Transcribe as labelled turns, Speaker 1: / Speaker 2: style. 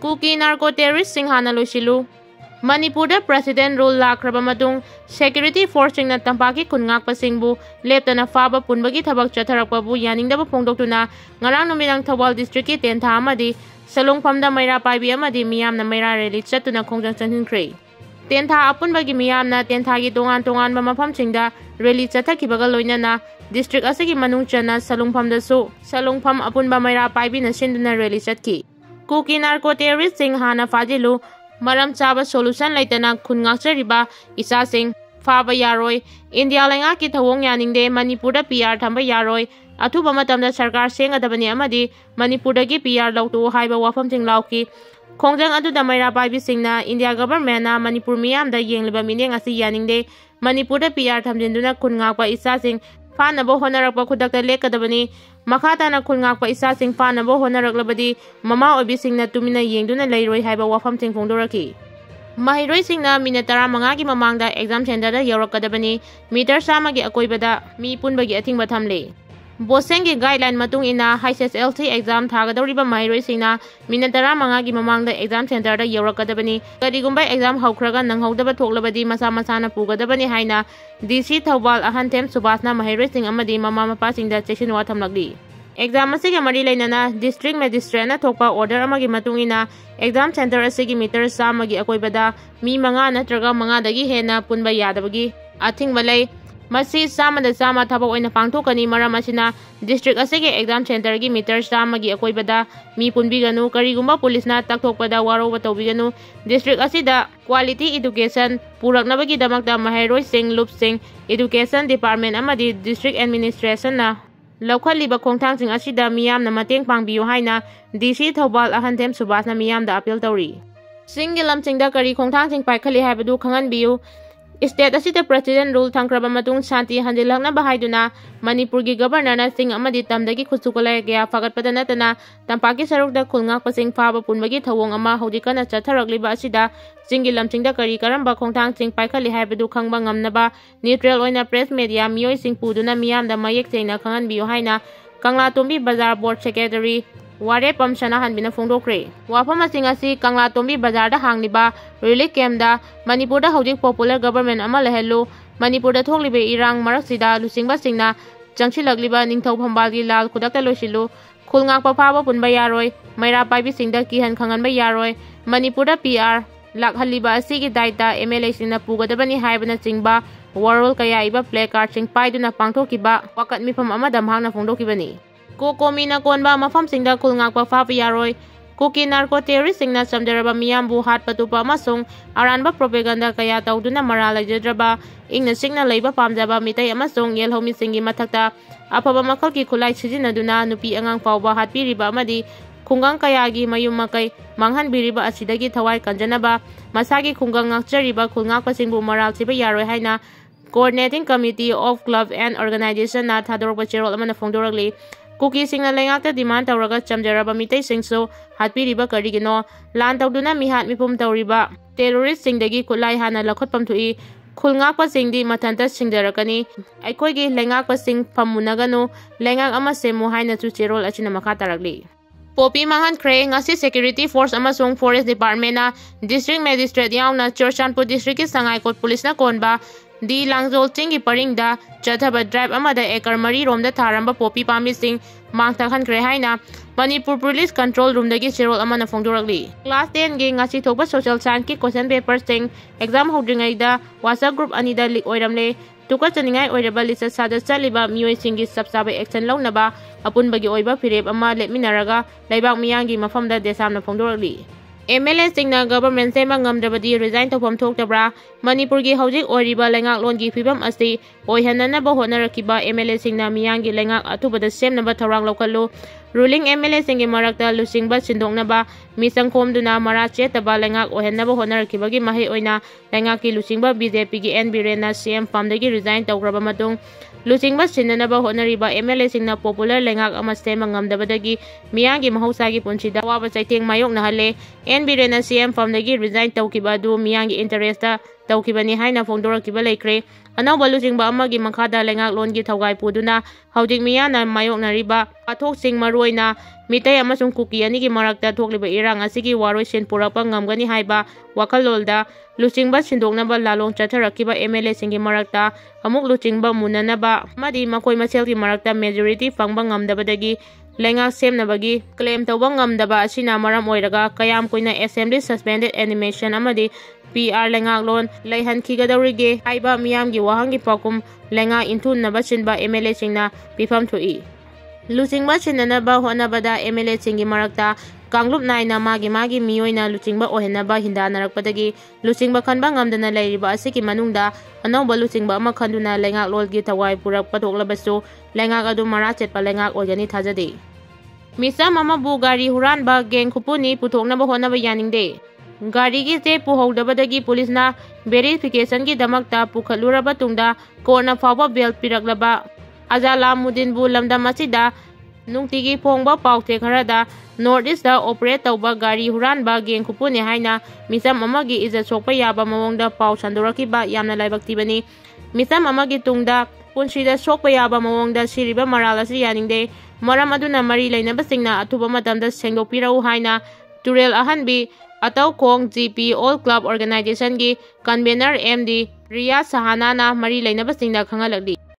Speaker 1: Kuki narco terrorist sing Hanna loisilu. Manipurda President rule lakraba matung security force sing na tampaki kun ngakpa singbu leptana faba punbagi thabak chatharakpa bu yaningdaba phongdoktuna ngarang numinang Thawal district ki tentha amadi salungphamda maira paibi amadi miyamna maira rally chatuna khongjang chanhinkhre. Tentha apunbagi miyamna tentha gi tongan ba mafam singda rally chathakibaga loinana district asigi manung chana salungphamda su salungpham apunba maira paibi na sinduna rally chatki. Kuki narco terrorist sing Hanna fajilu maram chaba solution laitana khun ngakchariba isa sing faba Yaroi India lenga ki thawong yaningde Manipurda PR thamba Yaroi athuba matamda sarkar sengadabani amadi Manipurda gi PR lautu haiba wafam sing lauki khongjang aduda maira paibi singna India government na Manipur miyamda yengliba mineng asi yaningde Manipurda PR thamjinduna khun ngakpa isa sing Fanabo honarakpa khudakta lekadabani makhatana khun ngakpa isa sing fanabo honaraklabadi mama obi singna tumina yengduna leiroi haiba wafam sing phongdoraki. Mahiroi singna minute 15 gi mamangda exam center da yorakadabani meter sama gi akoibada mi punbagi athingba thamle. Bosengi guideline matung ina HSLC exam thagadoriba mahiroi singna minute 15 gi mamangda exam center da yorakadabani karigumba exam haukhraga nanghaudaba thoklabadi masa masana pugadabani haina DC Thawal Ahantem Subasna mahiroi sing amadi mama mapa singda chechin wa thamlagli. Exam asigi mari lainana district magistrate na thokpa order amagi matung ina exam center asigi meter samagi akoibada mi manga natraga manga dagi hena punba yadabagi athingba lei. Masi samada sama thaba oina pangthokani maram asina district asigi exam center gi meter samagi akoibada mi punbiganu karigumba police na takthokpada waroba tawbiganu district asida quality education puraknabagi damakta mahiroi sing loop sing education department amadi district administration na laukhaliba khongthang sing asida miyamna mateng pangbiyu haina DC Thawal Ahantem Subasna miyamda appeal tawri. Singilam singda kari khongthang sing paikhali haibadu khanganbiyu. State asida president rule thangkraba matung shanti hanjilakna bahaiduna Manipur gi governor na sing amadi tamdagi khusukolai gya fagatpada natana tampaki sarukda khulngakpa sing phaba punbagi thawong ama hodikana chatharakliba asida singilam singda kari karamba khongthang sing paikhali haibadu khangba ngamnaba neutral oina press media miyoi sing puduna miyamda mayek sengna khanganbiyu haina Kangla Tombi Bazar board secretary Ware Pamshana Hanbina Fongdokre. Wafama Singasi Kangla Tombi Bazar da Hangliba Relief Camp da Manipurda Hojik Popular Government Amala Hello Manipurda Thoklibe Irang Maraksida Lusingba Singna Jangchilagliba Ningthau Phambalgi Lal Kudakta Loisilu Khulngakpa Phaba Punba Yaroi Maira Paibi Singda Kihan Khanganba Yaroi Manipurda PR Lakhaliba Asigi Daita MLA Singna Pugadabani Haibana Singba World Kaya Iba Placard Sing Paiduna Pangthokiba Wakat Mipam Amadam Hangna Fongdokibani. Cocomi na Konba mafam singda khulngakpa phaba Yaroi Kuki narco terrorist singna samjaraba miyambu hat patupa amasung aranba propaganda kaya tawduna maral laijadraba ingna singna leiba pamjaba mitai amasung yelhomi singi mathakta afaba makhalki khulai sijinaduna nupi angang fawba hatpiriba amadi khungang kayagi mayum makai manghanbiriba asidagi thawai kanjanaba masagi khungang ngakchariba khulngakpa singbu maral siba Yaroi haina Coordinating Committee of Club and Organization na thadorba cherol amana fongdoragli. Kuki singna lengakta demand tawraga chamjaraba mitai singso hatpiriba karigino lan tawduna mihat mipum tawriba terrorist singdagi kulai hana lakhotpam thui khulngakpa singdi mathanta singdarakani aikoigi lengakpa sing phamunaganu lengak ama semu haina chu cherol achina makha tarakli. Popi Mangan Kre ngasi security force amasung forest department na district magistrate yauna Chorchanpur district ki Sangai Kot police na Konba di Langzol Chingi Paringda Chathaba drive amada ekar mari romda tharamba popi pami sing mangtakhan kre haina Manipur police control room dagi cherol amana fongdoragli. Class 10 gi ngasi thokba social science ki question paper sing exam hodringai da WhatsApp group anida leak oiramle tuka chaningai oiraba lisa sada chaliba mioi singi sabsaba action launaba apun bagi oiba firep ama letminaraga LEIBAK miyangi mafamda desamna fongdoragli. MLA singna government sema ngamdrabadi resign tawpam thoktabra Manipur gi hojik oiriba lengak lon gi phibam asi oihanana ba honarakiba MLA singna miyangi lengak athubada semnaba thorang lokallo ruling MLA singi marakta lusingba sindoknaba misangkhomduna mara chetaba lengak oihanaba honarakibagi mahi oina lengak ki lusingba BJP gi N Birena CM PHAM dagi resign tawgraba matung lusingba sinanaba honariba MLA singna popular lengak ama sema ngamdabadagi miyangi mahusagi punsida waba chaiteng mayok na hale N Birena CM PHAM dagi resign tawkiba du miyangi interesta ꯇꯧꯈꯤꯕꯅꯤ ꯍꯥꯏꯅ ꯐꯣꯡꯗꯣꯔꯛꯈꯤꯕ ꯂꯩꯈ꯭ꯔꯦ꯫ ꯑꯅꯧꯕ ꯂꯨꯆꯤꯡꯕ ꯑꯃꯒꯤ ꯃꯈꯥꯗ ꯂꯩꯉꯥꯛꯂꯣꯟꯒꯤ ꯊꯧꯒꯥꯏ ꯄꯨꯗꯨꯅ ꯍꯧꯖꯤꯛ ꯃꯤꯌꯥꯝꯅ ꯃꯥꯌꯣꯛꯅꯔꯤꯕ ꯋꯥꯊꯣꯛꯁꯤꯡ ꯃꯔꯨꯑꯣꯏꯅ ꯃꯤꯇꯩ ꯑꯃꯁꯨꯡ ꯀꯨꯀꯤ ꯑꯅꯤꯒꯤ ꯃꯔꯛꯇ ꯊꯣꯛꯂꯤꯕ ꯏꯔꯥꯡ ꯑꯁꯤꯒꯤ ꯋꯥꯔꯣꯏꯁꯤꯟ ꯄꯨꯔꯛꯄ ꯉꯝꯒꯅꯤ ꯍꯥꯏꯕ ꯋꯥꯈꯜꯂꯣꯟꯗ ꯂꯨꯆꯤꯡꯕ ꯁꯤꯟꯗꯣꯛꯅꯕ ꯂꯥꯂꯣꯡ ꯆꯠꯊꯔꯛꯈꯤꯕ MLAꯁꯤꯡꯒꯤ ꯃꯔꯛꯇ ꯑꯃꯨꯛ ꯂꯨꯆꯤꯡꯕ ꯃꯨꯟꯅꯅꯕ ꯑꯃꯗꯤ ꯃꯈꯣꯏ ꯃꯁꯦꯜꯒꯤ ꯃꯔꯛꯇ ꯃꯦꯖꯣꯔꯤꯇꯤ ꯐꯪꯕ ꯉꯝꯗꯕꯗꯒꯤ ꯂꯩꯉꯥꯛ ꯁꯦꯝꯅꯕꯒꯤ ꯀ꯭ꯂꯦꯝ ꯇꯧꯕ ꯉꯝꯗꯕ ꯑꯁꯤꯅ ꯃꯔꯝ ꯑꯣꯏꯔꯒ ꯀꯌꯥꯝ ꯀꯨꯏꯅ ꯑꯦꯁꯦꯝꯕ꯭ꯂꯤ ꯁꯁꯄꯦꯟꯗꯦꯗ ꯑꯦꯅꯤꯃꯦꯁꯟ ꯑꯃꯗꯤ PR ꯂꯩꯉꯥꯛꯂꯣꯟ ꯂꯩꯍꯟꯈꯤꯒꯗꯧꯔꯤꯒꯦ ꯍꯥꯏꯕ ꯃꯤꯌꯥꯝꯒꯤ ꯋꯥꯍꯪꯒꯤ ꯄꯥꯎꯈꯨꯝ ꯂꯩꯉꯥꯛ ꯏꯟꯊꯨꯅꯕ ꯁꯤꯟꯕ MLAꯁꯤꯡꯅ ꯄꯤꯐꯝ ꯊꯣꯛꯏ꯫ ꯂꯨꯆꯤꯡꯕ ꯁꯤꯟꯅꯅꯕ ꯍꯣꯠꯅꯕꯗ MLAꯁꯤꯡꯒꯤ ꯃꯔꯛꯇ ꯀꯥꯡꯂꯨꯞ ナꯏꯅ ꯃꯥꯒꯤ ꯃꯤꯑꯣꯏꯅ ꯂꯨꯆꯤꯡꯕ ꯑꯣꯏꯍꯟꯅꯕ ꯍꯤꯡꯗꯥꯅꯔꯛꯄꯗꯒꯤ ꯂꯨꯆꯤꯡꯕ ꯈꯟꯕ ꯉꯝꯗꯅ ꯂꯩꯔꯤꯕ ꯑꯁꯤꯒꯤ ꯃꯅꯨꯡꯗ ꯑꯅꯧꯕ ꯂꯨꯆꯤꯡꯕ ꯑꯃ ꯈꯟꯗꯨꯅ ꯂꯩꯉꯥꯛꯂꯣꯟꯒꯤ ꯊꯧꯒꯥꯏ ꯄꯨꯔꯛꯄ ꯊꯣꯛꯂꯕꯁꯨ ꯂꯩꯉꯥꯛ ꯑꯗꯨ ꯃꯔꯥ ꯆꯦꯠꯄ ꯂꯩꯉꯥꯛ ꯑꯣꯏꯒꯅꯤ ꯊꯥꯖꯗꯦ꯫ ꯃꯤꯆꯝ ꯑꯃꯕꯨ ꯒꯥꯔꯤ ꯍꯨꯔꯥꯟꯕ ꯒꯦꯡ ꯈꯨꯄꯨꯅꯤ ꯄꯨꯊꯣꯛꯅꯕ ꯍꯣꯠꯅꯕ ꯌꯥꯅꯤꯡꯗꯦ꯫ ꯒꯥꯔꯤꯒꯤ ꯆꯦ ꯄꯨꯍꯧꯗꯕꯗꯒꯤ ꯄꯨꯂꯤꯁꯅ ꯚꯦꯔꯤꯐꯤꯀꯦꯁꯟꯒꯤꯗꯃꯛꯇ ꯄꯨꯈꯠꯂꯨꯔꯕ ꯇꯨꯡꯗ ꯀꯣꯔꯠꯅ ꯐꯥꯎꯕ ꯕꯦꯜ ꯄꯤꯔꯛꯂꯕ ꯑꯖꯥꯂꯥꯃꯨꯗꯤꯟꯕꯨ ꯂꯝꯗꯝ ꯑꯁꯤꯗ ꯅꯨꯡꯇꯤꯒꯤ ꯐꯣꯡꯕ ꯄꯥꯎꯆꯦ ꯈꯔꯗ ꯅꯣꯔꯊ ꯏꯁꯇ ꯑꯣꯄꯔꯦꯠ ꯇꯧꯕ ꯒꯥꯔꯤ ꯍꯨꯔꯥꯟꯕ ꯒꯦꯡ ꯈꯨꯄꯨꯅꯤ ꯍꯥꯏꯅ ꯃꯤꯆꯝ ꯑꯃꯒꯤ ꯏꯖꯠ ꯁꯣꯛꯄ ꯌꯥꯕ ꯃꯑꯣꯡꯗ ꯄꯥꯎ ꯁꯟꯗꯣꯔꯛꯈꯤꯕ ꯌꯥꯝꯅ ꯂꯥꯏꯕꯛ ꯊꯤꯕꯅꯤ꯫ ꯃꯤꯆꯝ ꯑꯃꯒꯤ ꯇꯨꯡꯗ ꯄꯨꯟꯁꯤꯗ ꯁꯣꯛꯄ ꯌꯥꯕ ꯃꯑꯣꯡꯗ ꯁꯤꯔꯤꯕ ꯃꯔꯥꯜ ꯑꯁꯤ ꯌꯥꯅꯤꯡꯗꯦ꯫ ꯃꯔꯝ ꯑꯗꯨꯅ ꯃꯔꯤ ꯂꯩꯅꯕꯁꯤꯡꯅ ꯑꯊꯨꯕ ꯃꯇꯝꯗ ꯁꯦꯡꯗꯣꯛꯄꯤꯔꯛꯎ ꯍꯥꯏꯅ ꯇꯨꯔꯦꯜ ꯑꯍꯟꯕꯤ ꯑꯇꯧꯈꯣꯡ GP ꯑꯣꯜ ꯀ꯭ꯂꯕ ꯑꯣꯔꯒꯅꯥꯏꯖꯦꯁꯟꯒꯤ ꯀꯟꯚꯦꯅꯔ MD ꯔꯤꯌꯥꯖ ꯁꯍꯥꯅꯥꯅ ꯃꯔꯤ ꯂꯩꯅꯕꯁꯤꯡꯗ ꯈꯪꯍꯜꯂꯛꯂꯤ꯫